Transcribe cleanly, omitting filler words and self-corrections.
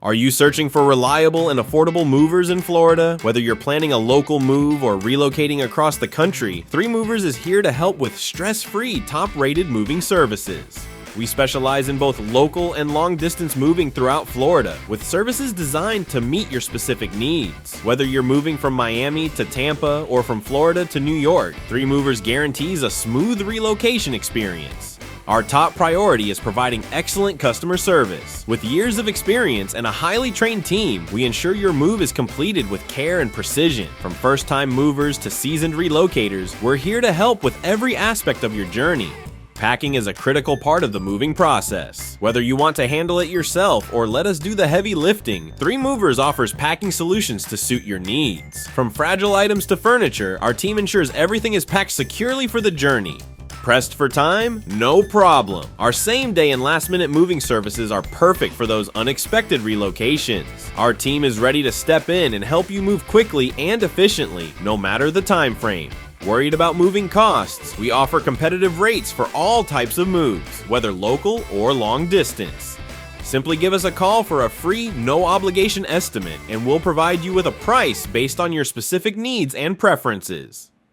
Are you searching for reliable and affordable movers in Florida? Whether you're planning a local move or relocating across the country, 3 Movers is here to help with stress-free, top-rated moving services. We specialize in both local and long-distance moving throughout Florida, with services designed to meet your specific needs. Whether you're moving from Miami to Tampa or from Florida to New York, 3 Movers guarantees a smooth relocation experience. Our top priority is providing excellent customer service. With years of experience and a highly trained team, we ensure your move is completed with care and precision. From first-time movers to seasoned relocators, we're here to help with every aspect of your journey. Packing is a critical part of the moving process. Whether you want to handle it yourself or let us do the heavy lifting, 3 Movers offers packing solutions to suit your needs. From fragile items to furniture, our team ensures everything is packed securely for the journey. Pressed for time? No problem. Our same-day and last-minute moving services are perfect for those unexpected relocations. Our team is ready to step in and help you move quickly and efficiently, no matter the time frame. Worried about moving costs? We offer competitive rates for all types of moves, whether local or long distance. Simply give us a call for a free, no-obligation estimate, and we'll provide you with a price based on your specific needs and preferences.